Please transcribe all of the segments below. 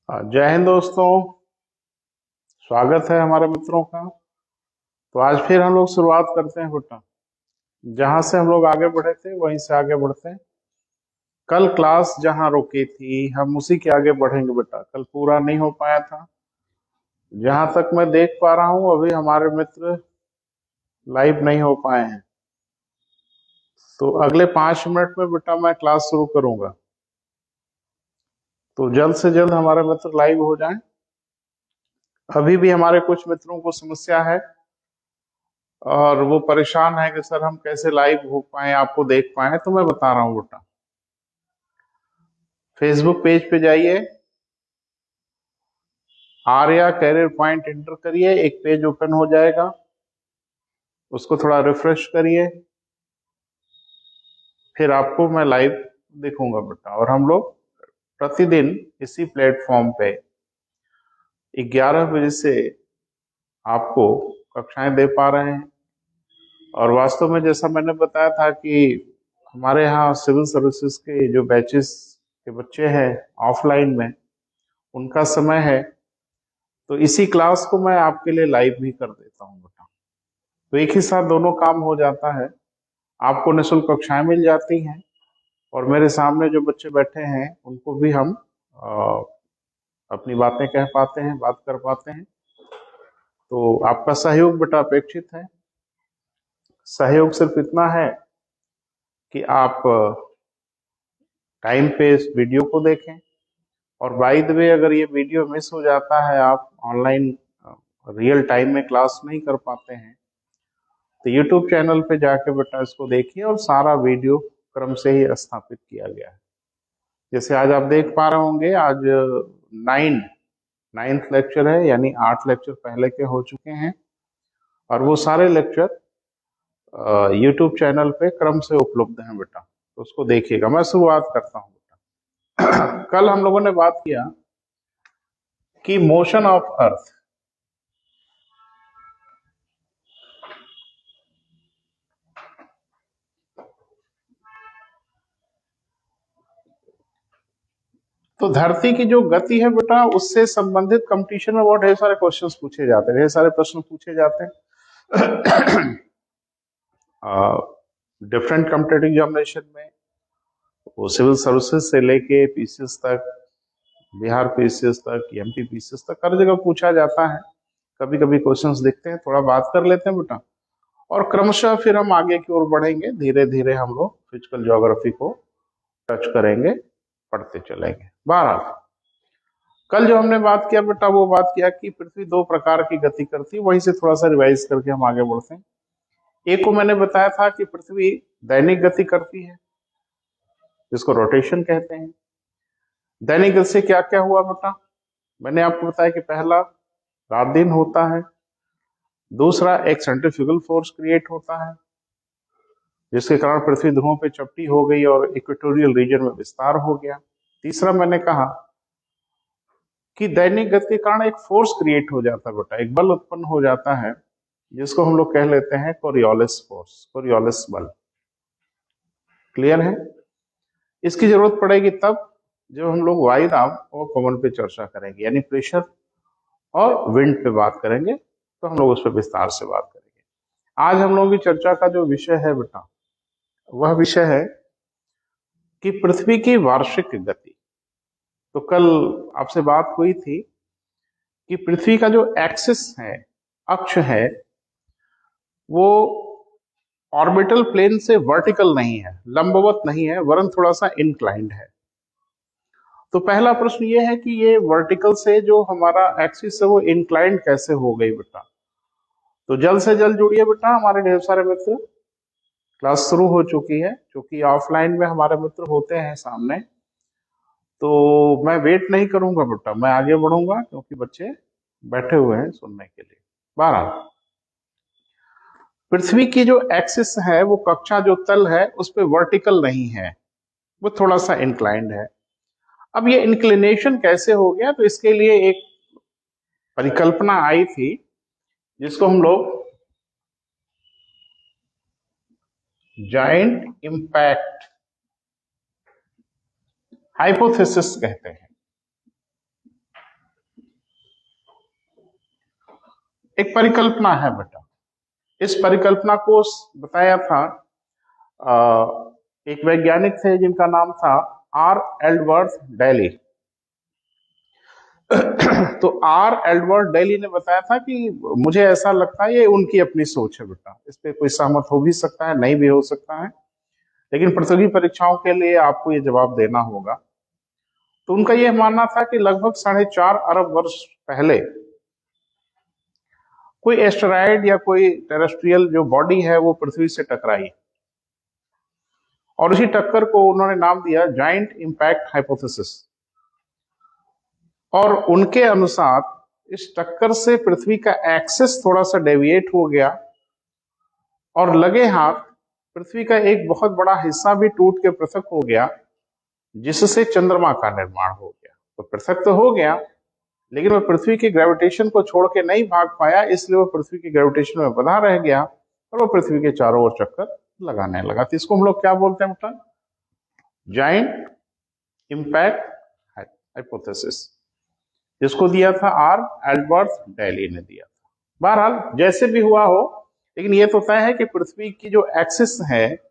जय हिंद दोस्तों। स्वागत है हमारे मित्रों का। तो आज फिर हम लोग शुरुआत करते हैं बेटा। जहां से हम लोग आगे बढ़े थे वहीं से आगे बढ़ते हैं। कल क्लास जहां रुकी थी हम उसी के आगे बढ़ेंगे बेटा। कल पूरा नहीं हो पाया था। जहां तक मैं देख पा रहा हूं अभी हमारे मित्र लाइव नहीं हो पाए हैं। तो अगले 5 मिनट में बेटा मैं क्लास शुरू करूंगा। तो जल्द से जल्द हमारे मित्र लाइव हो जाएं। अभी भी हमारे कुछ मित्रों को समस्या है और वो परेशान है कि सर हम कैसे लाइव हो पाए, आपको देख पाए। तो मैं बता रहा हूँ बेटा, फेसबुक पेज पे जाइए, आर्या कैरियर पॉइंट एंटर करिए, एक पेज ओपन हो जाएगा। उसको थोड़ा रिफ्रेश करिए, फिर आपको मैं लाइव दिखूंगा बेटा। और हम लोग प्रतिदिन इसी प्लेटफॉर्म पे 11 बजे से आपको कक्षाएं दे पा रहे हैं। और वास्तव में जैसा मैंने बताया था कि हमारे यहाँ सिविल सर्विसेज के जो बैचेस के बच्चे हैं ऑफलाइन में, उनका समय है। तो इसी क्लास को मैं आपके लिए लाइव भी कर देता हूँ बेटा। तो एक ही साथ दोनों काम हो जाता है। आपको निःशुल्क कक्षाएं मिल जाती हैं और मेरे सामने जो बच्चे बैठे हैं उनको भी हम अ, अपनी बातें कह पाते हैं, बात कर पाते हैं। तो आपका सहयोग बेटा अपेक्षित है। सहयोग सिर्फ इतना है कि आप टाइम पे इस वीडियो को देखें। और बाय द वे, अगर ये वीडियो मिस हो जाता है, आप ऑनलाइन रियल टाइम में क्लास नहीं कर पाते हैं, तो यूट्यूब चैनल पे जाके बेटा इसको देखिए। और सारा वीडियो क्रम से ही स्थापित किया गया है। जैसे आज आप देख पा रहे होंगे, आज नाइन्थ लेक्चर है, यानी 8 लेक्चर पहले के हो चुके हैं। और वो सारे लेक्चर यूट्यूब चैनल पे क्रम से उपलब्ध हैं बेटा। तो उसको देखिएगा। मैं शुरुआत करता हूँ बेटा। कल हम लोगों ने बात किया कि मोशन ऑफ अर्थ, तो धरती की जो गति है बेटा, उससे संबंधित कंपटीशन में बहुत ढेर सारे क्वेश्चंस पूछे जाते हैं, ढेर सारे प्रश्न पूछे जाते हैं डिफरेंट कॉम्पिटेटिव एग्जामिनेशन में। वो सिविल सर्विसेज से लेके पीसीएस तक, बिहार पीसीएस तक, एमपी पीसीएस तक, हर जगह पूछा जाता है। कभी कभी क्वेश्चंस दिखते हैं, थोड़ा बात कर लेते हैं बेटा। और क्रमशः फिर हम आगे की ओर बढ़ेंगे। धीरे धीरे हम लोग फिजिकल ज्योग्राफी को टच करेंगे, पढ़ते चलेंगे। बहरहाल, कल जो हमने बात किया बेटा, वो बात किया कि पृथ्वी 2 प्रकार की गति करती है। वहीं से थोड़ा सा रिवाइज करके हम आगे बढ़ते हैं। एक को मैंने बताया था कि पृथ्वी दैनिक गति करती है, जिसको रोटेशन कहते हैं। दैनिक गति से क्या क्या हुआ बेटा? मैंने आपको बताया कि पहला, रात दिन होता है। दूसरा, एक सेंट्रीफ्यूगल फोर्स क्रिएट होता है, जिसके कारण पृथ्वी ध्रुवों पे चपटी हो गई और इक्वेटोरियल रीजन में विस्तार हो गया। तीसरा, मैंने कहा कि दैनिक गति के कारण एक फोर्स क्रिएट हो जाता है बेटा, एक बल उत्पन्न हो जाता है, जिसको हम लोग कह लेते हैं कोरियोलिस फोर्स, कोरियोलिस बल। क्लियर है? इसकी जरूरत पड़ेगी तब जब हम लोग वायु दाब और पवन पे चर्चा करेंगे, यानी प्रेशर और विंड पे बात करेंगे। तो हम लोग उस पर विस्तार से बात करेंगे। आज हम लोगों की चर्चा का जो विषय है बेटा, वह विषय है कि पृथ्वी की वार्षिक गति। तो कल आपसे बात हुई थी कि पृथ्वी का जो एक्सिस है, अक्ष है, वो ऑर्बिटल प्लेन से वर्टिकल नहीं है, लंबवत नहीं है, वरन थोड़ा सा इंक्लाइंड है। तो पहला प्रश्न ये है कि ये वर्टिकल से जो हमारा एक्सिस है वो इंक्लाइंड कैसे हो गई बेटा? तो जल्द से जल्द जुड़िए बेटा, हमारे ढेर सारे मित्र। क्लास शुरू हो चुकी है, क्योंकि ऑफलाइन में हमारे मित्र होते हैं सामने। तो मैं वेट नहीं करूंगा बेटा, मैं आगे बढ़ूंगा, क्योंकि बच्चे बैठे हुए हैं सुनने के लिए। 12, पृथ्वी की जो एक्सिस है, वो कक्षा जो तल है उस पे वर्टिकल नहीं है, वो थोड़ा सा इंक्लाइंड है। अब ये इंक्लिनेशन कैसे हो गया? तो इसके लिए एक परिकल्पना आई थी, जिसको हम लोग जाइंट इंपैक्ट हाइपोथेसिस कहते हैं। एक परिकल्पना है बेटा। इस परिकल्पना को बताया था एक वैज्ञानिक थे जिनका नाम था आर एल्डवर्थ डेली। तो आर एल्डवर्थ डेली ने बताया था कि मुझे ऐसा लगता है, ये उनकी अपनी सोच है बेटा, इस पे कोई सहमत हो भी सकता है, नहीं भी हो सकता है, लेकिन प्रतियोगी परीक्षाओं के लिए आपको ये जवाब देना होगा। तो उनका यह मानना था कि लगभग 4.5 अरब वर्ष पहले कोई एस्टेरॉयड या कोई टेरेस्ट्रियल जो बॉडी है वो पृथ्वी से टकराई, और उसी टक्कर को उन्होंने नाम दिया जाइंट इंपैक्ट हाइपोथेसिस। और उनके अनुसार इस टक्कर से पृथ्वी का एक्सिस थोड़ा सा डेविएट हो गया और लगे हाथ पृथ्वी का एक बहुत बड़ा हिस्सा भी टूट के पृथक हो गया, जिससे चंद्रमा का निर्माण हो गया। तो पृथक तो हो गया, लेकिन वह पृथ्वी की ग्रेविटेशन को छोड़ के नहीं भाग पाया, इसलिए वह पृथ्वी की ग्रेविटेशन में बंधा रह गया और वह पृथ्वी के चारों ओर चक्कर लगाने लगा। तो इसको हम लोग क्या बोलते हैं बेटा? जाइंट इंपैक्ट हाइपोथेसिस, जिसको दिया था आर एल्बर्ट डेली ने दिया था। बहरहाल जैसे भी हुआ हो, लेकिन यह तो तय है कि पृथ्वी की जो एक्सिस है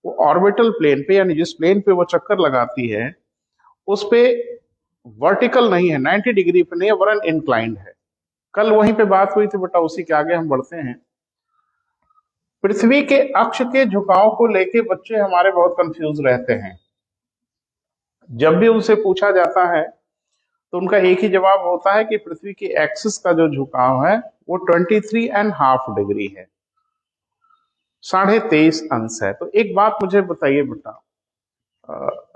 वो ऑर्बिटल प्लेन पे, यानी जिस प्लेन पे वो चक्कर लगाती है उस पे वर्टिकल नहीं है, 90 डिग्री पे नहीं है, वरन इंक्लाइंड है। कल वहीं पे बात हुई थी बेटा, उसी के आगे हम बढ़ते हैं। पृथ्वी के अक्ष के झुकाव को लेके बच्चे हमारे बहुत कंफ्यूज रहते हैं। जब भी उनसे पूछा जाता है तो उनका एक ही जवाब होता है कि पृथ्वी की एक्सिस का जो झुकाव है वो 23.5 डिग्री है, 23.5 अंश है। तो एक बात मुझे बताइए बेटा,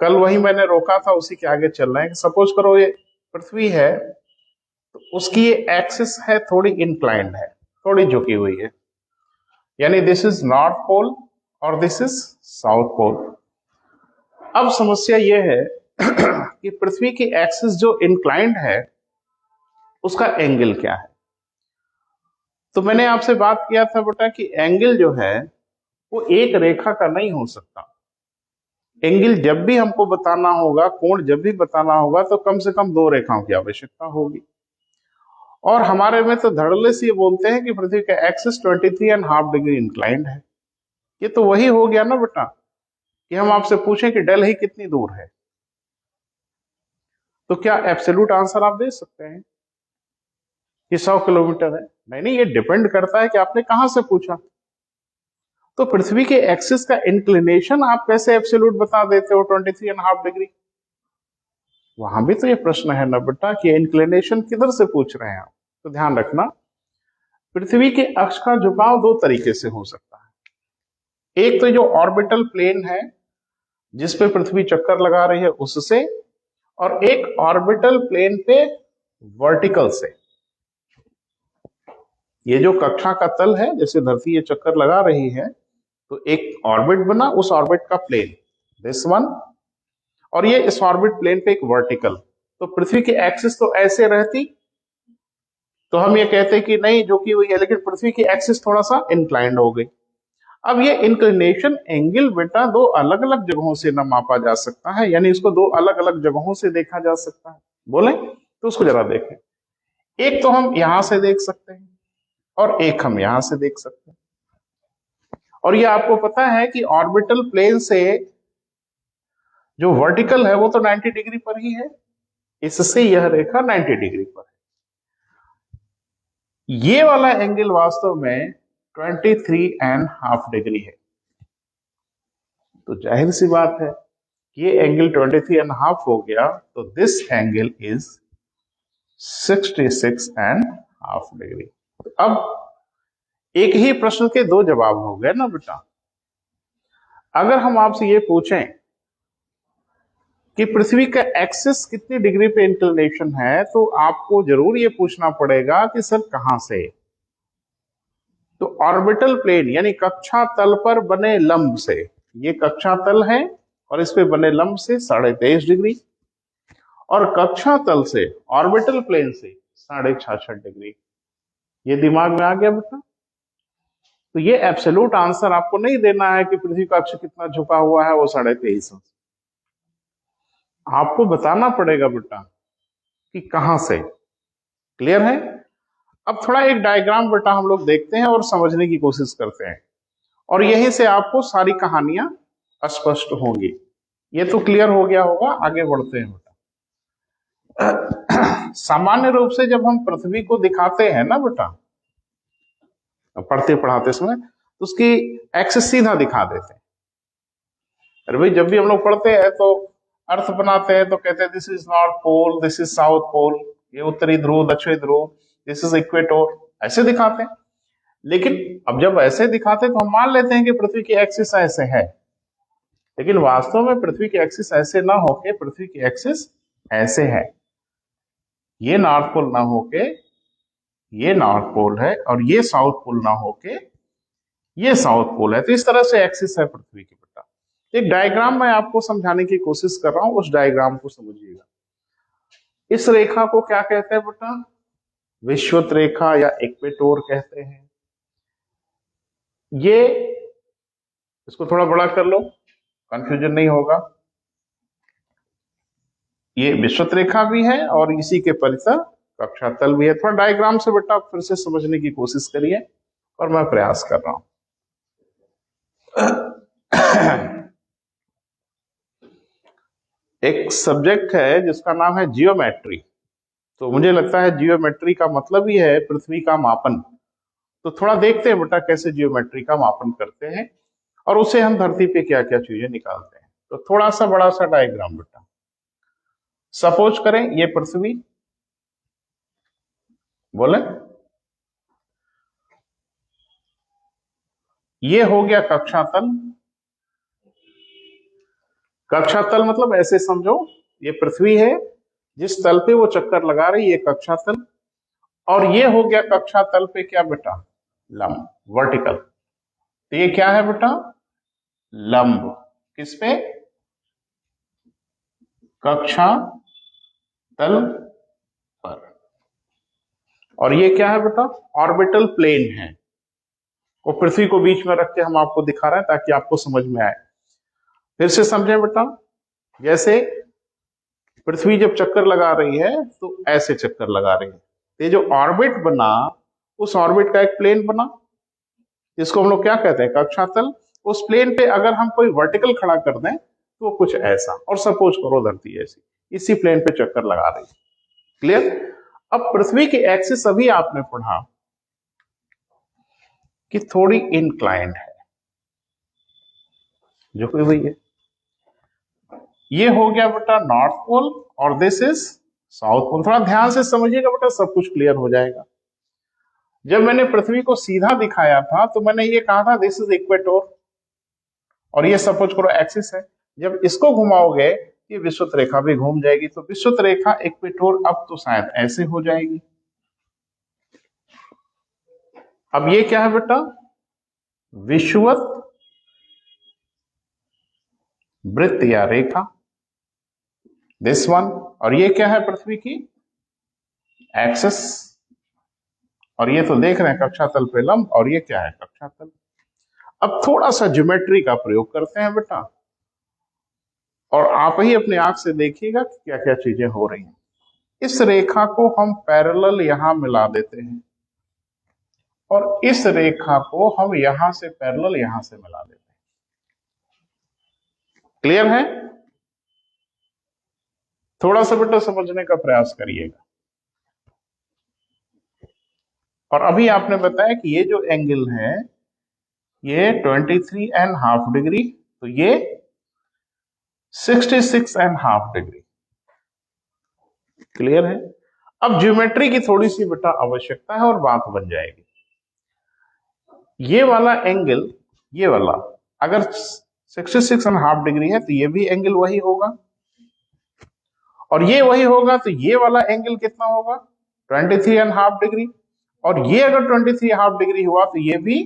कल वही मैंने रोका था, उसी के आगे चल रहे हैं। सपोज करो ये पृथ्वी है, तो उसकी ये एक्सिस है थोड़ी इंक्लाइंड है, थोड़ी झुकी हुई है, यानी दिस इज नॉर्थ पोल और दिस इज साउथ पोल। अब समस्या ये है कि पृथ्वी की एक्सिस जो इंक्लाइंड है उसका एंगल क्या है। तो मैंने आपसे बात किया था बेटा कि एंगल जो है वो एक रेखा का नहीं हो सकता। एंगल जब भी हमको बताना होगा, कोण जब भी बताना होगा, तो कम से कम 2 रेखाओं की आवश्यकता होगी। और हमारे में तो धड़ल्ले से ये बोलते हैं कि पृथ्वी का एक्सिस 23.5 डिग्री इंक्लाइंड है। ये तो वही हो गया ना बेटा कि हम आपसे पूछें कि दिल्ली कितनी दूर है, तो क्या एब्सोल्यूट आंसर आप दे सकते हैं कि 100 किलोमीटर है? नहीं, ये डिपेंड करता है कि आपने कहां से पूछा। तो पृथ्वी के एक्सिस का इंक्लिनेशन आप कैसे एब्सोल्यूट बता देते हो 23.5 डिग्री? वहां भी तो ये प्रश्न है ना बेटा कि इंक्लिनेशन किधर से पूछ रहे हैं आप। तो ध्यान रखना, पृथ्वी के अक्ष का झुकाव 2 तरीके से हो सकता है। एक तो जो ऑर्बिटल प्लेन है जिस पे पृथ्वी चक्कर लगा रही है उससे, और एक ऑर्बिटल प्लेन पे वर्टिकल से। ये जो कक्षा का तल है, जैसे धरती ये चक्कर लगा रही है, तो एक ऑर्बिट बना, उस ऑर्बिट का प्लेन दिस वन, और ये इस ऑर्बिट प्लेन पे एक वर्टिकल। तो पृथ्वी की एक्सिस तो ऐसे रहती, तो हम ये कहते कि नहीं झुकी हुई है, लेकिन पृथ्वी की एक्सिस थोड़ा सा इंक्लाइंड हो गई। अब ये इंक्लिनेशन एंगल बेटा 2 अलग अलग जगहों से न मापा जा सकता है, यानी इसको 2 अलग अलग जगहों से देखा जा सकता है। बोले तो उसको जरा देखें। एक तो हम यहां से देख सकते हैं और एक हम यहां से देख सकते हैं। और ये आपको पता है कि ऑर्बिटल प्लेन से जो वर्टिकल है वो तो 90 डिग्री पर ही है, इससे यह रेखा 90 डिग्री पर है। ये वाला एंगल वास्तव में 23.5 डिग्री है। तो जाहिर सी बात है, ये एंगल 23.5 हो गया, तो दिस एंगल इज 66.5 डिग्री। तो अब एक ही प्रश्न के 2 जवाब हो गए ना बेटा। अगर हम आपसे ये पूछें कि पृथ्वी का एक्सिस कितनी डिग्री पे इंक्लिनेशन है, तो आपको जरूर ये पूछना पड़ेगा कि सर कहां से। तो ऑर्बिटल प्लेन यानी कक्षा तल पर बने लंब से, ये कक्षा तल है और इस पे बने लंब से 23.5 डिग्री, और कक्षा तल से ऑर्बिटल प्लेन से 66.5 डिग्री। ये दिमाग में आ गया बेटा? तो ये एब्सोल्यूट आंसर आपको नहीं देना है कि पृथ्वी का अक्ष कितना झुका हुआ है, वो 23.5 अंश। आपको बताना पड़ेगा बेटा कि कहां से। क्लियर है? अब थोड़ा एक डायग्राम बेटा हम लोग देखते हैं और समझने की कोशिश करते हैं, और यहीं से आपको सारी कहानियां स्पष्ट होंगी। ये तो क्लियर हो गया होगा, आगे बढ़ते हैं बेटा। सामान्य रूप से जब हम पृथ्वी को दिखाते हैं ना बेटा, पढ़ते पढ़ाते समय, तो उसकी एक्सिस सीधा दिखा देते हैं। अरे भाई, जब भी हम लोग पढ़ते हैं तो अर्थ बनाते हैं तो कहते हैं this is north pole, this is south pole, ये उत्तरी ध्रुव, दक्षिणी ध्रुव, दिस इज इक्वेटोर, ऐसे दिखाते हैं। लेकिन अब जब ऐसे दिखाते हैं तो हम मान लेते हैं कि पृथ्वी की एक्सिस ऐसे है, लेकिन वास्तव में पृथ्वी की एक्सिस ऐसे ना होके पृथ्वी की एक्सिस ऐसे है। ये नॉर्थ पोल ना होके ये नॉर्थ पोल है, और ये साउथ पोल ना होके ये साउथ पोल है। तो इस तरह से एक्सिस है पृथ्वी की बेटा। एक डायग्राम मैं आपको समझाने की कोशिश कर रहा हूं, उस डायग्राम को समझिएगा। इस रेखा को क्या कहते हैं बेटा? विषुवत रेखा या इक्वेटोर कहते हैं। ये, इसको थोड़ा बड़ा कर लो, कंफ्यूजन नहीं होगा। ये विषुवत रेखा भी है और इसी के परिसर कक्षा तल भी है। थोड़ा डायग्राम से बेटा फिर से समझने की कोशिश करिए, और मैं प्रयास कर रहा हूं। एक सब्जेक्ट है जिसका नाम है जियोमेट्री। तो मुझे लगता है जियोमेट्री का मतलब ही है पृथ्वी का मापन। तो थोड़ा देखते हैं बेटा कैसे जियोमेट्री का मापन करते हैं, और उसे हम धरती पे क्या क्या चीजें निकालते हैं। तो थोड़ा सा बड़ा सा डायग्राम बेटा, सपोज करें ये पृथ्वी, बोले ये हो गया कक्षा तल। कक्षा तल मतलब ऐसे समझो, ये पृथ्वी है, जिस तल पे वो चक्कर लगा रही है, ये कक्षा तल। और ये हो गया कक्षा तल पे क्या बेटा? लंब, वर्टिकल। तो ये क्या है बेटा? लंब। किस पे? कक्षा तल पर। और ये क्या है बेटा? ऑर्बिटल प्लेन है। वो पृथ्वी को बीच में रख के हम आपको दिखा रहे हैं ताकि आपको समझ में आए। फिर से समझें बेटा, जैसे पृथ्वी जब चक्कर लगा रही है तो ऐसे चक्कर लगा रही है। ये जो ऑर्बिट बना, उस ऑर्बिट का एक प्लेन बना, जिसको हम लोग क्या कहते हैं? कक्षा तल। उस प्लेन पे अगर हम कोई वर्टिकल खड़ा कर दें तो वो कुछ ऐसा, और सपोज करो धरती ऐसी इसी प्लेन पे चक्कर लगा रही है। क्लियर? अब पृथ्वी की एक्सिस अभी आपने पढ़ा कि थोड़ी इंक्लाइंड है, जो कोई वही है। ये हो गया बेटा नॉर्थ पोल, और दिस इज साउथ पोल। थोड़ा ध्यान से समझिएगा बेटा, सब कुछ क्लियर हो जाएगा। जब मैंने पृथ्वी को सीधा दिखाया था तो मैंने ये कहा था दिस इज इक्वेटोर, और ये सपोज करो एक्सिस है। जब इसको घुमाओगे ये विषुवत रेखा भी घूम जाएगी, तो विषुवत रेखा इक्वेटोर अब तो शायद ऐसे हो जाएगी। अब ये क्या है बेटा? विषुवत वृत्त या रेखा, दिस वन। और ये क्या है? पृथ्वी की एक्सिस। और ये तो देख रहे हैं कक्षा तल पे लंब, और ये क्या है? कक्षा तल। अब थोड़ा सा ज्योमेट्री का प्रयोग करते हैं बेटा, और आप ही अपने आंख से देखिएगा कि क्या क्या चीजें हो रही हैं। इस रेखा को हम पैरेलल यहां मिला देते हैं, और इस रेखा को हम यहां से पैरेलल यहां से मिला देते हैं। क्लियर है? थोड़ा सा बेटा समझने का प्रयास करिएगा। और अभी आपने बताया कि ये जो एंगल है ये 23.5 डिग्री, तो ये 66.5 डिग्री। क्लियर है? अब ज्योमेट्री की थोड़ी सी बेटा आवश्यकता है और बात बन जाएगी। ये वाला एंगल, ये वाला अगर 66.5 डिग्री है तो ये भी एंगल वही होगा, और ये वही होगा, तो ये वाला एंगल कितना होगा? 23.5 डिग्री। और ये अगर 23.5 डिग्री हुआ तो ये भी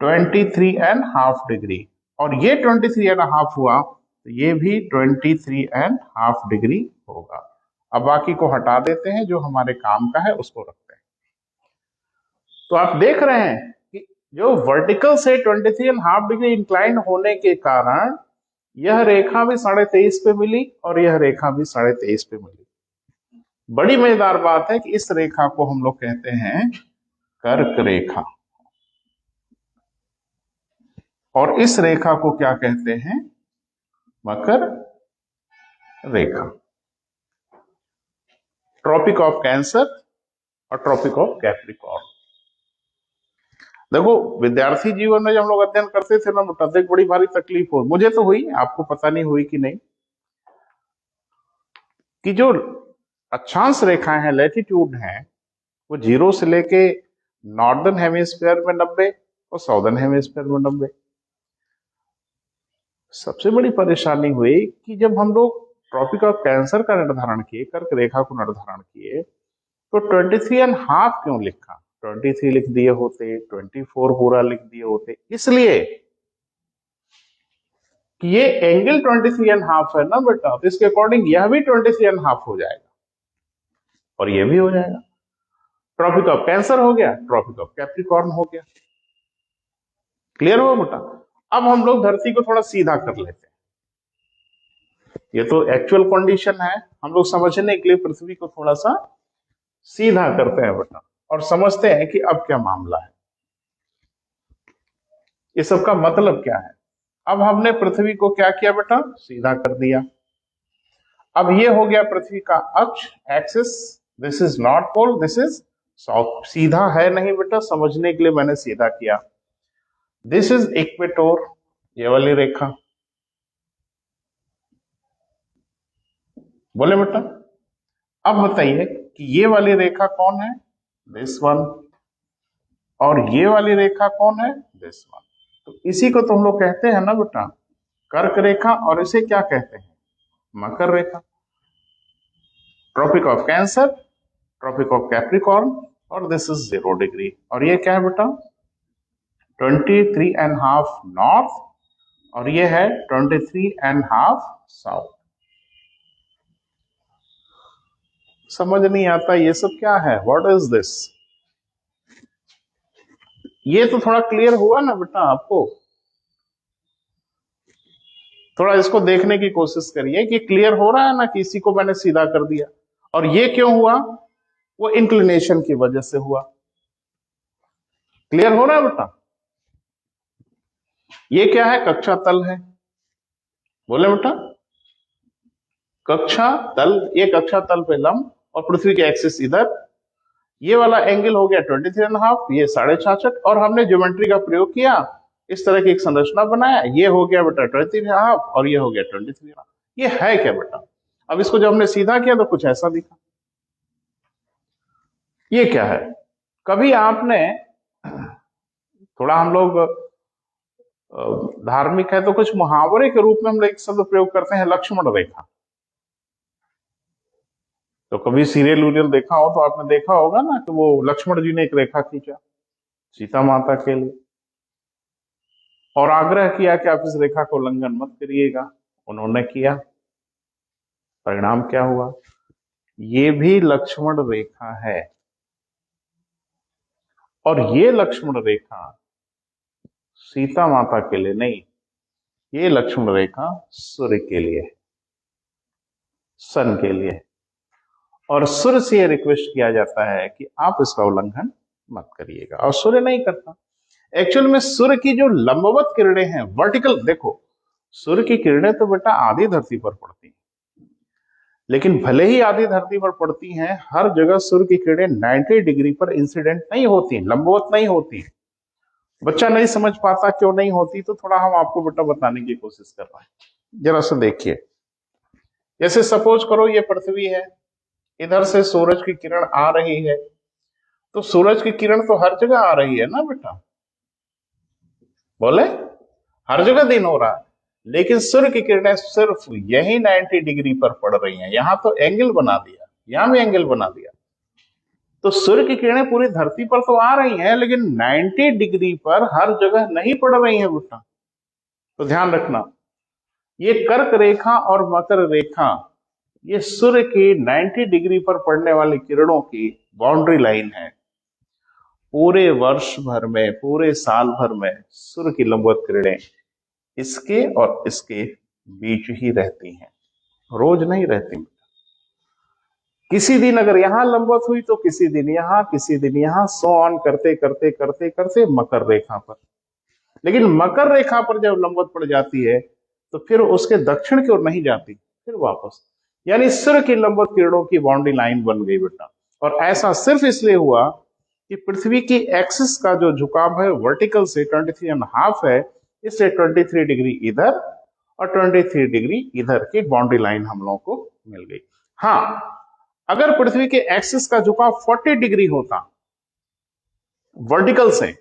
23.5 डिग्री, और ये 23.5 हुआ तो ये भी 23.5 डिग्री होगा। अब बाकी को हटा देते हैं, जो हमारे काम का है उसको रखते हैं। तो आप देख रहे हैं कि जो वर्टिकल से 23.5 डिग्री इंक्लाइन होने के कारण यह रेखा भी 23.5 पे मिली, और यह रेखा भी 23.5 पे मिली। बड़ी मजेदार बात है कि इस रेखा को हम लोग कहते हैं कर्क रेखा, और इस रेखा को क्या कहते हैं? मकर रेखा। ट्रॉपिक ऑफ कैंसर और ट्रॉपिक ऑफ कैप्रिकॉर्न। देखो, विद्यार्थी जीवन में जब हम लोग अध्ययन करते थे ना बेटा, तो एक बड़ी भारी तकलीफ हो, मुझे तो हुई, आपको पता नहीं हुई कि नहीं, कि जो अक्षांश रेखाएं हैं, लैटिट्यूड हैं, वो 0 से लेके नॉर्दर्न हेमिस्फीयर में 90 और साउदर्न हेमिस्फीयर में 90। सबसे बड़ी परेशानी हुई कि जब हम लोग ट्रॉपिक ऑफ कैंसर का निर्धारण किए, कर्क रेखा को निर्धारण किए, तो 23.5 क्यों लिखा? 23 लिख दिए होते, 24 पूरा लिख दिए होते, इसलिए कि ये एंगल 23.5 है ना बेटा, तो इसके अकॉर्डिंग यह भी 23.5 हो जाएगा और ये भी हो जाएगा। ट्रॉपिक ऑफ कैंसर हो गया, ट्रॉपिक ऑफ कैप्रिकॉर्न हो गया। क्लियर हो बेटा? अब हम लोग धरती को थोड़ा सीधा कर लेते हैं। ये तो एक्चुअल कंडीशन है, हम लोग समझने के लिए पृथ्वी को थोड़ा सा सीधा करते हैं बेटा, और समझते हैं कि अब क्या मामला है, ये सब का मतलब क्या है। अब हमने पृथ्वी को क्या किया बेटा? सीधा कर दिया। अब ये हो गया पृथ्वी का अक्ष, axis. This is north pole, this is south. सीधा है नहीं बेटा, समझने के लिए मैंने सीधा किया। दिस इज इक्वेटोर, ये वाली रेखा। बोले बेटा? अब बताइए कि ये वाली रेखा कौन है? This one. और ये वाली रेखा कौन है? This one. तो इसी को तो हम लोग कहते हैं ना बेटा कर्क रेखा, और इसे क्या कहते हैं? मकर रेखा। Tropic of cancer, tropic of capricorn, और दिस इज 0 डिग्री। और ये क्या है बेटा? 23.5 नॉर्थ, और ये है 23.5 साउथ। समझ नहीं आता ये सब क्या है? What is this? ये तो थोड़ा क्लियर हुआ ना बेटा आपको? थोड़ा इसको देखने की कोशिश करिए कि क्लियर हो रहा है ना कि इसी को मैंने सीधा कर दिया। और ये क्यों हुआ? वो इंक्लिनेशन की वजह से हुआ। क्लियर हो रहा है बेटा? ये क्या है? कक्षा तल है। बोले बेटा? कक्षा तल, ये कक्षा तल पे लंब और पृथ्वी के एक्सिस इधर। ये वाला एंगल हो गया 23.5, ये 66.5, और हमने ज्योमेट्री का प्रयोग किया, इस तरह की एक संरचना बनाया, ये हो गया बेटा 23.5 और ये हो गया 23.5। ये है क्या बेटा? अब इसको जब हमने सीधा किया तो कुछ ऐसा दिखा। ये क्या है? कभी आपने, थोड़ा हम लोग धार्मिक है तो कुछ मुहावरे के रूप में हम लोग एक शब्द प्रयोग करते हैं, लक्ष्मण रेखा। तो कभी सीरियल उरियल देखा हो तो आपने देखा होगा ना कि वो लक्ष्मण जी ने एक रेखा खींचा सीता माता के लिए और आग्रह किया कि आप इस रेखा को उल्लंघन मत करिएगा। उन्होंने किया, परिणाम क्या हुआ? ये भी लक्ष्मण रेखा है, और ये लक्ष्मण रेखा सीता माता के लिए नहीं, ये लक्ष्मण रेखा सूर्य के लिए है, सन के लिए है। और सूर्य से यह रिक्वेस्ट किया जाता है कि आप इसका उल्लंघन मत करिएगा, और सूर्य नहीं करता। एक्चुअल में सूर्य की जो लंबवत किरणें हैं, वर्टिकल, देखो सूर्य की किरणें तो बेटा आधी धरती पर पड़ती हैं, लेकिन भले ही आधी धरती पर पड़ती हैं, हर जगह सूर्य की किरणें 90 डिग्री पर इंसिडेंट नहीं होती, लंबवत नहीं होती। बच्चा नहीं समझ पाता क्यों नहीं होती, तो थोड़ा हम आपको बेटा बताने की कोशिश कर रहे हैं। जरा सा देखिए, जैसे सपोज करो ये पृथ्वी है, इधर से सूरज की किरण आ रही है, तो सूरज की किरण तो हर जगह आ रही है ना बेटा? बोले? हर जगह दिन हो रहा है, लेकिन सूर्य की किरणें सिर्फ यही 90 डिग्री पर पड़ रही हैं। यहां तो एंगल बना दिया, यहां भी एंगल बना दिया, तो सूर्य की किरणें पूरी धरती पर तो आ रही हैं, लेकिन 90 डिग्री पर हर जगह नहीं पड़ रही है बेटा। तो ध्यान रखना, ये कर्क रेखा और मकर रेखा, ये सूर्य की 90 डिग्री पर पड़ने वाली किरणों की बाउंड्री लाइन है। पूरे वर्ष भर में, पूरे साल भर में सूर्य की लंबवत किरणें इसके और इसके बीच ही रहती हैं, रोज नहीं रहती। किसी दिन अगर यहां लंबवत हुई तो किसी दिन यहां, किसी दिन यहां, सो ऑन करते करते करते करते मकर रेखा पर। लेकिन मकर रेखा पर जब लंबवत पड़ जाती है तो फिर उसके दक्षिण की ओर नहीं जाती, फिर वापस, यानी सूर्य की लंबवत किरणों की बाउंड्री लाइन बन गई बेटा। और ऐसा सिर्फ इसलिए हुआ कि पृथ्वी की एक्सिस का जो झुकाव है वर्टिकल से 23.5 है, इसलिए 23 डिग्री इधर और 23 डिग्री इधर की बाउंड्री लाइन हम लोगों को मिल गई। हाँ, अगर पृथ्वी के एक्सिस का झुकाव 40 डिग्री होता वर्टिकल से,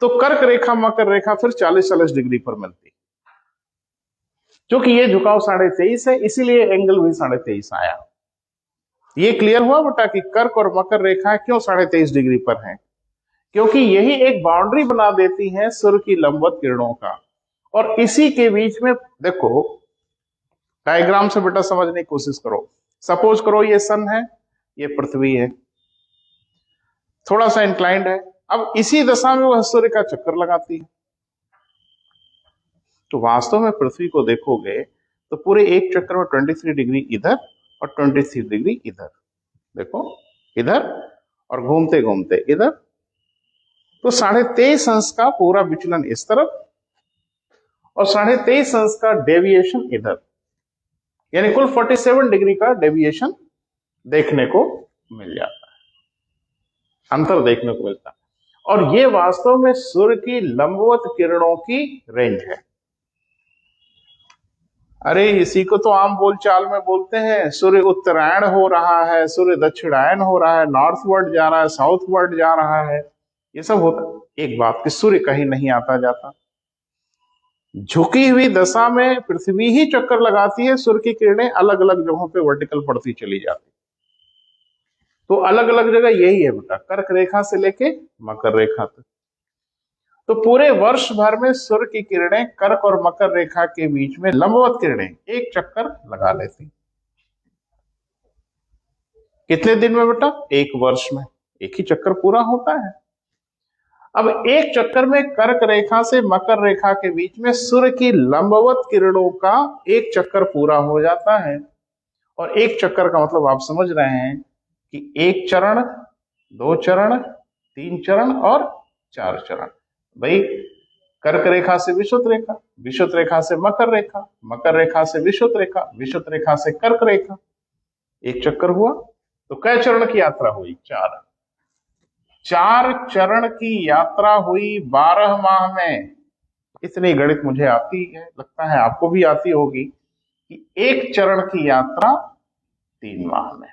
तो कर्क रेखा मकर रेखा फिर 40-40 डिग्री पर मिलती। क्योंकि ये झुकाव 23.5 है, इसीलिए एंगल भी 23.5 आया। ये क्लियर हुआ बेटा कि कर्क और मकर रेखा क्यों 23.5 डिग्री पर है? क्योंकि यही एक बाउंड्री बना देती है सूर्य की लंबवत किरणों का। और इसी के बीच में देखो, डायग्राम से बेटा समझने की कोशिश करो। सपोज करो ये सन है, ये पृथ्वी है, थोड़ा सा इंक्लाइंड है। अब इसी दशा में वह सूर्य का चक्कर लगाती है। तो वास्तव में पृथ्वी को देखोगे तो पूरे एक चक्कर में 23 डिग्री इधर और 23 डिग्री इधर, देखो इधर और घूमते घूमते इधर, तो 23.5 अंश का पूरा विचलन इस तरफ और 23.5 अंश का डेविएशन इधर, यानी कुल 47 डिग्री का डेविएशन देखने को मिल जाता है, अंतर देखने को मिलता है। और ये वास्तव में सूर्य की लंबवत किरणों की रेंज है। अरे इसी को तो आम बोलचाल में बोलते हैं सूर्य उत्तरायण हो रहा है, सूर्य दक्षिणायन हो रहा है, नॉर्थवर्ड जा रहा है, साउथवर्ड जा रहा है, ये सब होता। एक बात कि सूर्य कहीं नहीं आता जाता, झुकी हुई दशा में पृथ्वी ही चक्कर लगाती है, सूर्य की किरणें अलग अलग जगहों पे वर्टिकल पड़ती चली जाती। तो अलग अलग जगह यही है बेटा, कर्क रेखा से लेके मकर रेखा तक। तो पूरे वर्ष भर में सूर्य की किरणें कर्क और मकर रेखा के बीच में लंबवत किरणें एक चक्कर लगा लेती। कितने दिन में बेटा? एक वर्ष में एक ही चक्कर पूरा होता है। अब एक चक्कर में कर्क रेखा से मकर रेखा के बीच में सूर्य की लंबवत किरणों का एक चक्कर पूरा हो जाता है। और एक चक्कर का मतलब आप समझ रहे हैं कि एक चरण, दो चरण, तीन चरण और चार चरण। भाई कर्क रेखा से विषुवत रेखा, विषुवत रेखा से मकर रेखा, मकर रेखा से विषुवत रेखा, विषुवत रेखा से कर्क रेखा, एक चक्कर हुआ। तो कै चरण की यात्रा हुई? चार। चार चरण की यात्रा हुई 12 माह में। इतनी गणित मुझे आती है, लगता है आपको भी आती होगी, कि एक चरण की यात्रा 3 माह में।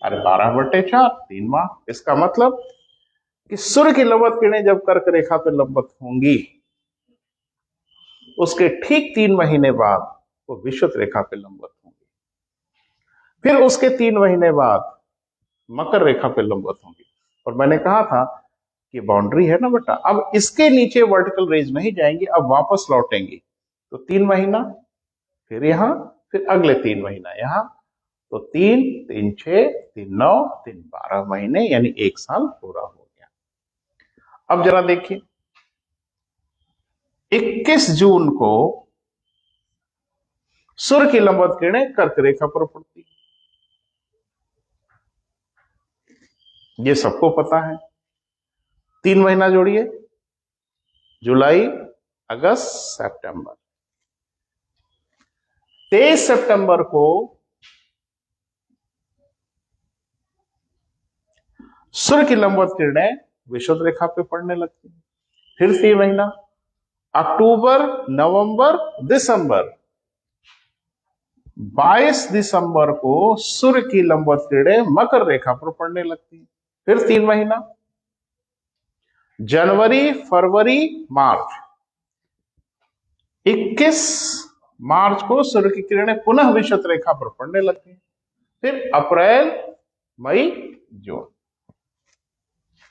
अरे 12/4 3 माह। इसका मतलब कि सूर्य की लंबवत किरणें जब कर्क रेखा पर लंबवत होंगी, उसके ठीक 3 महीने बाद वो विषुवत रेखा पर लंबवत होंगी, फिर उसके 3 महीने बाद मकर रेखा पर लंबवत होंगी। और मैंने कहा था कि बाउंड्री है ना बेटा, अब इसके नीचे वर्टिकल रेंज नहीं जाएंगी, अब वापस लौटेंगी। तो 3 महीना, फिर यहां, फिर अगले 3 महीना यहां, तो 3, 3, 6, 3, 9, 3, 12 महीने, यानी 1 साल पूरा हो गया। अब जरा देखिए, 21 जून को सूर्य की लंबवत किरणें कर्क रेखा पर पड़ती, ये सबको पता है। 3 महीना जोड़िए, जुलाई, अगस्त, सितंबर। 23 सितंबर को सूर्य की लंबवत किरणें विषुवत रेखा पे पड़ने लगती है। फिर 3 महीना, अक्टूबर, नवंबर, दिसंबर। 22 दिसंबर को सूर्य की लंबवत किरणें मकर रेखा पर पड़ने लगती है। फिर 3 महीना, जनवरी, फरवरी, मार्च। 21 मार्च को सूर्य की किरणें पुनः विषुवत रेखा पर पड़ने लगती हैं। फिर अप्रैल, मई, जून।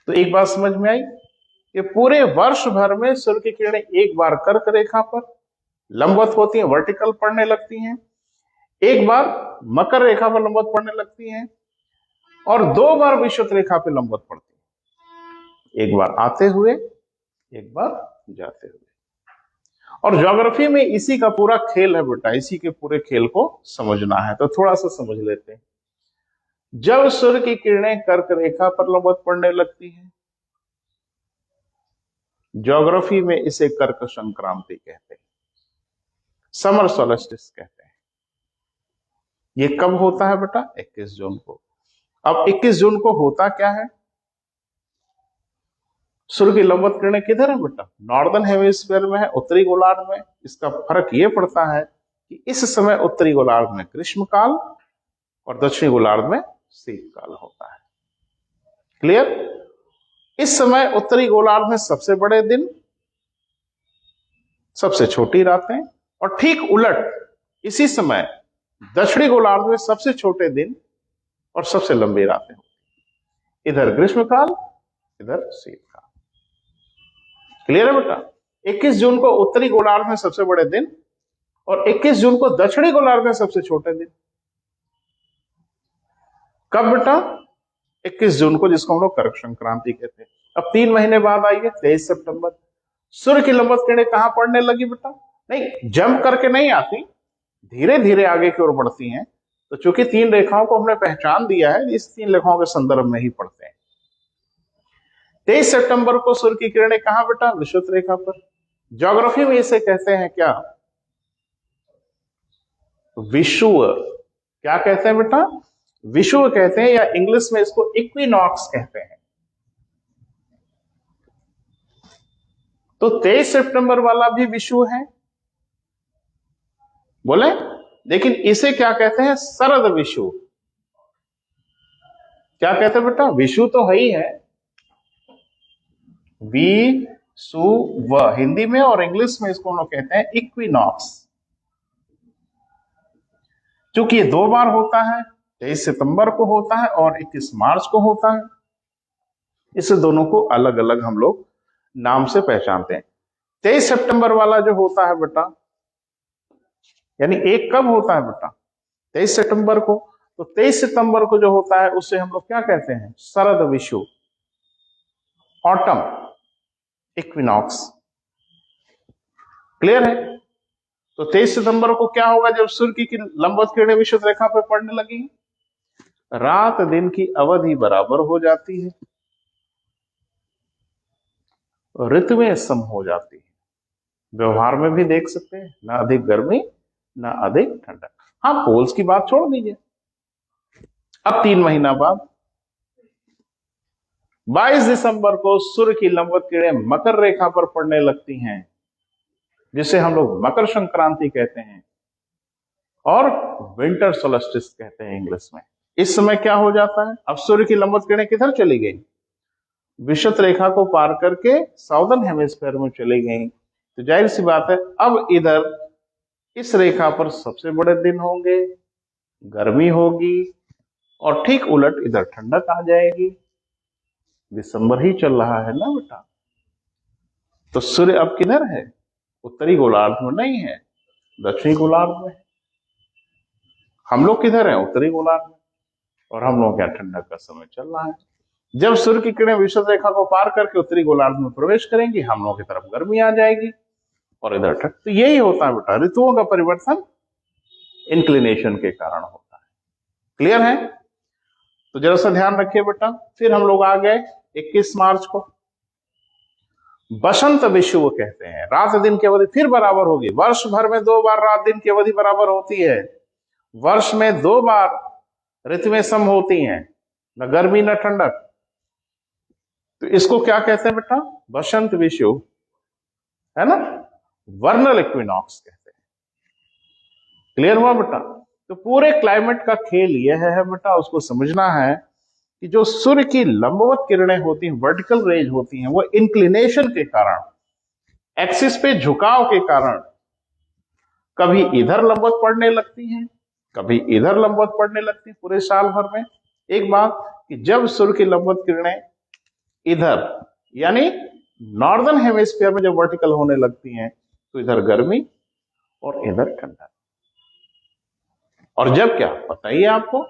तो एक बात समझ में आई कि पूरे वर्ष भर में सूर्य की किरणें एक बार कर्क रेखा पर लंबवत होती हैं, वर्टिकल पड़ने लगती हैं, एक बार मकर रेखा पर लंबवत पड़ने लगती हैं, और 2 बार विषुवत रेखा पर लंबवत पड़ती है, एक बार आते हुए, एक बार जाते हुए। और ज्योग्राफी में इसी का पूरा खेल है बेटा, इसी के पूरे खेल को समझना है तो थोड़ा सा समझ लेते हैं। जब सूर्य की किरणें कर्क रेखा पर लंबवत पड़ने लगती हैं, ज्योग्राफी में इसे कर्क संक्रांति कहते हैं, समर सोलस्टिस कहते हैं। ये कब होता है बेटा? 21 जून को। अब 21 जून को होता क्या है? सूर्य की लंबवत किरणें किधर है बेटा? नॉर्दर्न हेमिस्फीयर में है, उत्तरी गोलार्ध में। इसका फर्क यह पड़ता है कि इस समय उत्तरी गोलार्ध में ग्रीष्मकाल और दक्षिणी गोलार्ध में शीतकाल होता है। क्लियर? इस समय उत्तरी गोलार्ध में सबसे बड़े दिन, सबसे छोटी रातें, और ठीक उलट इसी समय दक्षिणी गोलार्ध में सबसे छोटे दिन और सबसे लंबी रातें होती। इधर ग्रीष्मकाल, इधर शीतकाल। क्लियर है बेटा? 21 जून को उत्तरी गोलार्ध में सबसे बड़े दिन और 21 जून को दक्षिणी गोलार्ध में सबसे छोटे दिन। कब बेटा? 21 जून को, जिसको हम लोग कर्क संक्रांति कहते हैं। अब 3 महीने बाद आइए 23 सितंबर। सूर्य की लंबवत किरणें कहां पड़ने लगी बेटा? नहीं, जंप करके नहीं आती, धीरे धीरे आगे की ओर बढ़ती हैं। तो चूंकि 3 रेखाओं को हमने पहचान दिया है, इस 3 रेखाओं के संदर्भ में ही पढ़ते हैं। 23 सितंबर को सूर्य की किरणें कहां बेटा? विषुवत रेखा पर। ज्योग्राफी में इसे कहते हैं क्या? विषुव। क्या कहते हैं बेटा? विषुव कहते हैं, या इंग्लिश में इसको इक्विनॉक्स कहते हैं। तो 23 सितंबर वाला भी विषुव है, बोले, लेकिन इसे क्या कहते हैं? शरद विषुव। क्या कहते हैं बेटा? विषुव तो है ही है, विषुव हिंदी में, और इंग्लिश में इसको हम लोग कहते हैं इक्विनॉक्स। क्योंकि ये 2 बार होता है, 23 सितंबर को होता है और 21 मार्च को होता है। इस दोनों को अलग अलग हम लोग नाम से पहचानते हैं। 23 सितंबर वाला जो होता है बेटा, यानी एक कब होता है बेटा? 23 सितंबर को। तो 23 सितंबर को जो होता है उसे हम लोग क्या कहते हैं? शरद विषुव, ऑटम इक्विनॉक्स। क्लियर है? तो 23 सितंबर को क्या होगा? जब सूर्य की लंबवत किरणें विषुवत रेखा पर पड़ने लगी, रात दिन की अवधि बराबर हो जाती है, ऋतुएं सम हो जाती है। व्यवहार में भी देख सकते हैं, ना अधिक गर्मी ना अधिक ठंडक। हाँ, पोल्स की बात छोड़ दीजिए। अब 3 महीना बाद 22 दिसंबर को सूर्य की लंबवत किरणें मकर रेखा पर पड़ने लगती हैं, जिसे हम लोग मकर संक्रांति कहते हैं और विंटर सोलस्टिस कहते हैं इंग्लिश में। इस समय क्या हो जाता है? अब सूर्य की लंबवत किरणें किधर चली गई? विषुवत रेखा को पार करके साउदर्न हेमिस्फीयर में चली गई। तो जाहिर सी बात है, अब इधर इस रेखा पर सबसे बड़े दिन होंगे, गर्मी होगी, और ठीक उलट इधर ठंडक आ जाएगी। दिसंबर ही चल रहा है ना बेटा। तो सूर्य अब किधर है? उत्तरी गोलार्ध में नहीं है, दक्षिणी गोलार्ध में। हम लोग किधर हैं? उत्तरी गोलार्ध में। और हम लोग क्या, ठंडक का समय चल रहा है। जब सूर्य की किरणें विषुवत रेखा को पार करके उत्तरी गोलार्ध में प्रवेश करेंगी, हम लोगों की तरफ गर्मी आ जाएगी और इधर ठंड। तो यही होता है बेटा, ऋतुओं का परिवर्तन इंक्लिनेशन के कारण होता है। क्लियर है? तो जरा सा ध्यान रखिए बेटा। फिर हम लोग आ गए 21 मार्च को। बसंत विषुव कहते हैं। रात दिन की अवधि फिर बराबर होगी। वर्ष भर में 2 बार रात दिन की अवधि बराबर होती है। वर्ष में 2 बार ऋतुएं सम होती हैं, न गर्मी न ठंडक। तो इसको क्या कहते हैं बेटा? बसंत विषुव, है ना? वर्नल इक्विनॉक्स कहते हैं। क्लियर हुआ बेटा? तो पूरे क्लाइमेट का खेल यह है बेटा, उसको समझना है कि जो सूर्य की लंबवत किरणें होती हैं, वर्टिकल रेज होती हैं, वो इंक्लिनेशन के कारण, एक्सिस पे झुकाव के कारण कभी इधर लंबवत पड़ने लगती हैं, कभी इधर लंबवत पड़ने लगती हैं पूरे साल भर में। एक बात कि जब सूर्य की लंबवत किरणें इधर, यानी नॉर्दर्न हेमिस्फीयर में जब वर्टिकल होने लगती हैं, तो इधर गर्मी और इधर ठंडा। और जब क्या पता ही है आपको,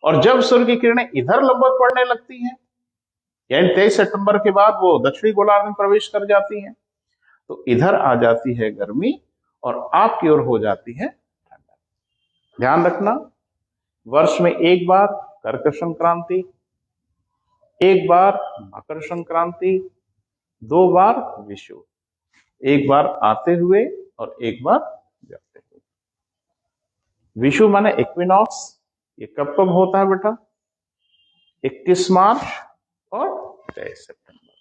और जब सूर्य की किरणें इधर लंबवत पड़ने लगती हैं, यानी 23 सितंबर के बाद वो दक्षिणी गोलार्ध में प्रवेश कर जाती हैं, तो इधर आ जाती है गर्मी और आपकी ओर हो जाती है ठंडक। ध्यान रखना, वर्ष में एक बार कर्क संक्रांति, एक बार मकर संक्रांति, 2 बार विषु, एक बार आते हुए और एक बार जाते हुए। विषु माने इक्विनॉक्स, ये कब कब होता है बेटा? 21 मार्च और 23 सितंबर।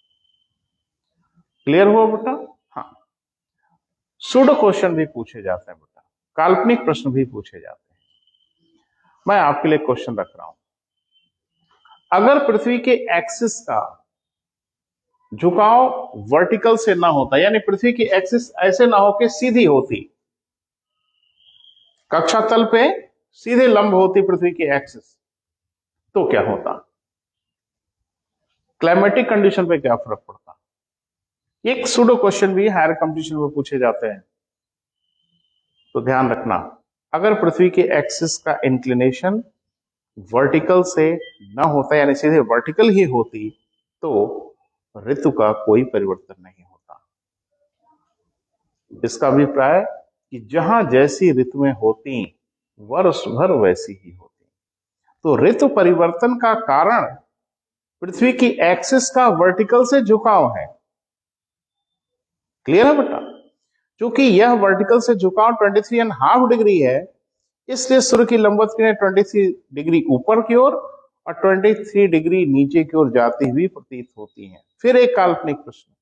क्लियर हुआ बेटा? हाँ, सूडो क्वेश्चन भी पूछे जाते हैं बेटा, काल्पनिक प्रश्न भी पूछे जाते हैं। मैं आपके लिए क्वेश्चन रख रहा हूं, अगर पृथ्वी के एक्सिस का झुकाव वर्टिकल से ना होता, यानी पृथ्वी की एक्सिस ऐसे ना हो कि सीधी होती, कक्षा तल पे सीधे लंब होती पृथ्वी की एक्सिस, तो क्या होता? क्लाइमेटिक कंडीशन पे क्या फर्क पड़ता? एक सूडो क्वेश्चन भी हायर कंपटीशन में पूछे जाते हैं, तो ध्यान रखना, अगर पृथ्वी के एक्सिस का इंक्लिनेशन वर्टिकल से ना होता, यानी सीधे वर्टिकल ही होती, तो ऋतु का कोई परिवर्तन नहीं होता। इसका अभिप्राय कि जहां जैसी ऋतुएं होती वर्ष भर वैसी ही होती। तो ऋतु परिवर्तन का कारण पृथ्वी की एक्सिस का वर्टिकल से झुकाव है। क्लियर है बेटा? क्योंकि यह वर्टिकल से झुकाव 23.5 डिग्री है, इसलिए सूर्य की लंबवत किरणें 23 डिग्री ऊपर की ओर और 23 डिग्री नीचे की ओर जाती हुई प्रतीत होती हैं। फिर एक काल्पनिक प्रश्न,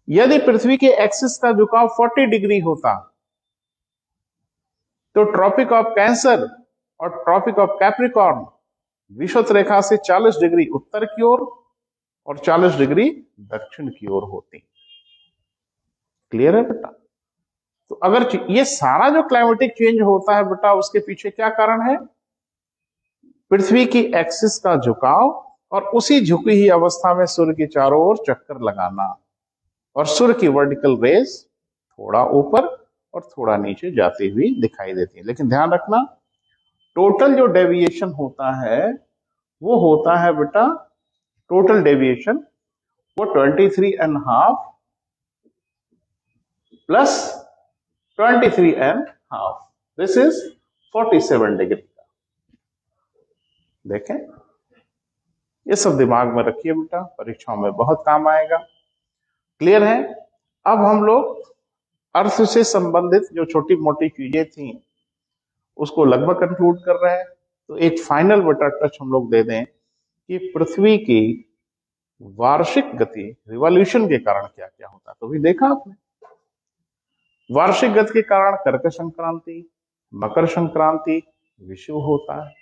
यदि पृथ्वी के एक्सिस का झुकाव 40 डिग्री होता, तो ट्रॉपिक ऑफ कैंसर और ट्रॉपिक ऑफ कैप्रिकॉर्न विषुवत रेखा से 40 डिग्री उत्तर की ओर और 40 डिग्री दक्षिण की ओर होती। क्लियर है बेटा? तो अगर ये सारा जो क्लाइमेटिक चेंज होता है बेटा, उसके पीछे क्या कारण है? पृथ्वी की एक्सिस का झुकाव और उसी झुकी हुई अवस्था में सूर्य के चारों ओर चक्कर लगाना, और सूर्य की वर्टिकल रेस थोड़ा ऊपर और थोड़ा नीचे जाती हुई दिखाई देती है। लेकिन ध्यान रखना, टोटल जो डेविएशन होता है वो होता है बेटा, टोटल डेविएशन वो 23.5 प्लस 23.5, दिस इज 47 डिग्री का। देखें, ये सब दिमाग में रखिए बेटा, परीक्षाओं में बहुत काम आएगा। क्लियर है? अब हम लोग अर्थ से संबंधित जो छोटी मोटी चीजें थी उसको लगभग कंक्लूड कर रहे हैं। तो एक फाइनल बेटा टच हम लोग दे दें कि पृथ्वी की वार्षिक गति, रिवॉल्यूशन के कारण क्या क्या होता है। तो भी देखा आपने, वार्षिक गति के कारण कर्क संक्रांति, मकर संक्रांति, विषुव होता है।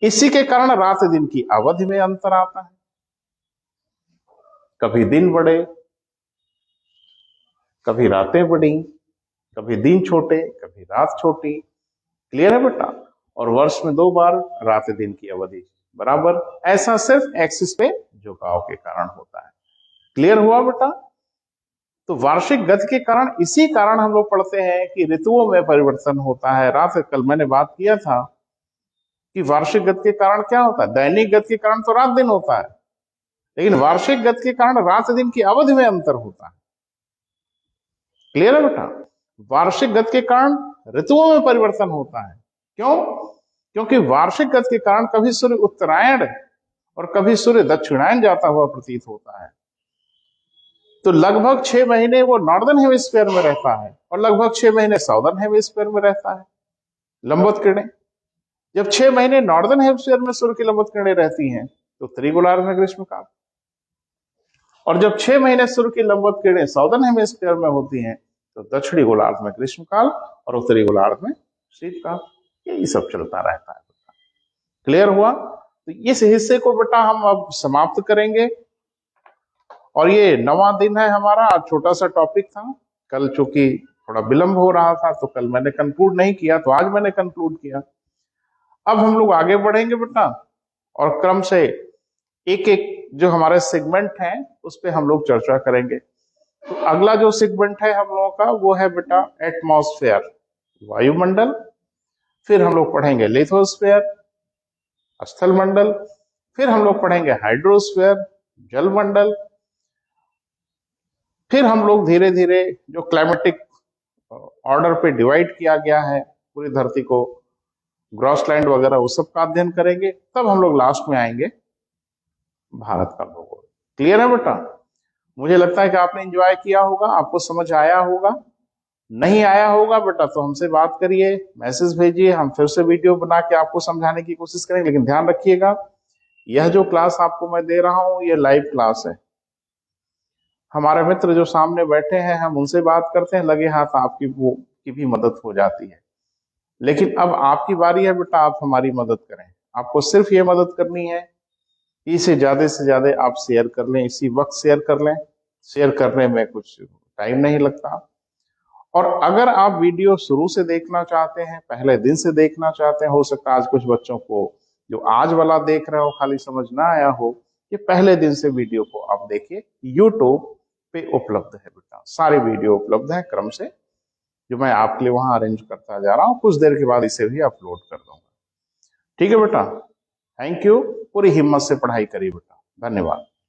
इसी के कारण रात दिन की अवधि में अंतर आता है, कभी दिन बड़े, कभी रातें बड़ी, कभी दिन छोटे, कभी रात छोटी। क्लियर है बेटा? और वर्ष में 2 बार रात दिन की अवधि बराबर, ऐसा सिर्फ एक्सिस पे झुकाव के कारण होता है। क्लियर हुआ बेटा? तो वार्षिक गति के कारण, इसी कारण हम लोग पढ़ते हैं कि ऋतुओं में परिवर्तन होता है। रात कल मैंने बात किया था कि वार्षिक गति के कारण क्या होता है, दैनिक गति के कारण तो रात दिन होता है, लेकिन वार्षिक गति के कारण रात दिन की अवधि में अंतर होता है। क्लियर है बेटा? वार्षिक गति के कारण ऋतुओं में परिवर्तन होता है। क्यों? क्योंकि वार्षिक गति के कारण कभी सूर्य उत्तरायण और कभी सूर्य दक्षिणायन जाता हुआ प्रतीत होता है। तो लगभग 6 महीने वो नॉर्दर्न हेमिस्फीयर में रहता है और लगभग 6 महीने साउदर्न हेमिस्फीयर में रहता है लंबवत किरणें। जब 6 महीने नॉर्दर्न हेमिस्फीयर में सूर्य की लंबवत किरणें रहती हैं तो त्रिगोलार्ध में ग्रीष्मकाल, और जब 6 महीने सूर्य की लंबवत किरणें साउदर्न हेमिस्फीयर में होती हैं तो दक्षिणी गोलार्ध में ग्रीष्मकाल और उत्तरी गोलार्ध में शीतकाल। यही सब चलता रहता है बेटा। क्लियर हुआ? तो इस हिस्से को बेटा हम अब समाप्त करेंगे, और ये 9वां दिन है हमारा। आज छोटा सा टॉपिक था, कल चूंकि थोड़ा विलंब हो रहा था तो कल मैंने कंक्लूड नहीं किया, तो आज मैंने कंक्लूड किया। अब हम लोग आगे बढ़ेंगे बेटा, और क्रम से एक एक जो हमारे सेगमेंट हैं उस पर हम लोग चर्चा करेंगे। तो अगला जो सेगमेंट है हम लोगों का वो है बेटा एटमॉस्फेयर, वायुमंडल। फिर हम लोग पढ़ेंगे लिथोस्फेयर, स्थल मंडल। फिर हम लोग पढ़ेंगे हाइड्रोस्फेयर, जलमंडल। फिर हम लोग धीरे धीरे जो क्लाइमेटिक ऑर्डर पे डिवाइड किया गया है पूरी धरती को, ग्रॉसलैंड वगैरह वो सब का अध्ययन करेंगे, तब हम लोग लास्ट में आएंगे भारत का भूगोल। क्लियर है बेटा? मुझे लगता है कि आपने एंजॉय किया होगा, आपको समझ आया होगा। नहीं आया होगा बेटा तो हमसे बात करिए, मैसेज भेजिए, हम फिर से वीडियो बना के आपको समझाने की कोशिश करेंगे। लेकिन ध्यान रखिएगा, यह जो क्लास आपको मैं दे रहा हूं ये लाइव क्लास है। हमारे मित्र जो सामने बैठे हैं हम उनसे बात करते हैं, लगे हाथ आपकी वो की भी मदद हो जाती है। लेकिन अब आपकी बारी है बेटा, आप हमारी मदद करें। आपको सिर्फ ये मदद करनी है, इसे ज्यादा से ज्यादा आप शेयर कर लें, इसी वक्त शेयर कर लें। शेयर करने में कुछ टाइम नहीं लगता। और अगर आप वीडियो शुरू से देखना चाहते हैं, पहले दिन से देखना चाहते हैं, हो सकता है आज कुछ बच्चों को जो आज वाला देख रहे हो खाली समझ ना आया हो, ये पहले दिन से वीडियो को आप देखिए। यूट्यूब पे उपलब्ध है बेटा, सारे वीडियो उपलब्ध है क्रम से, जो मैं आपके लिए वहां अरेंज करता जा रहा हूँ। कुछ देर के बाद इसे भी अपलोड कर दूंगा। ठीक है बेटा? Thank you. पूरी हिम्मत से पढ़ाई करिए बेटा। धन्यवाद।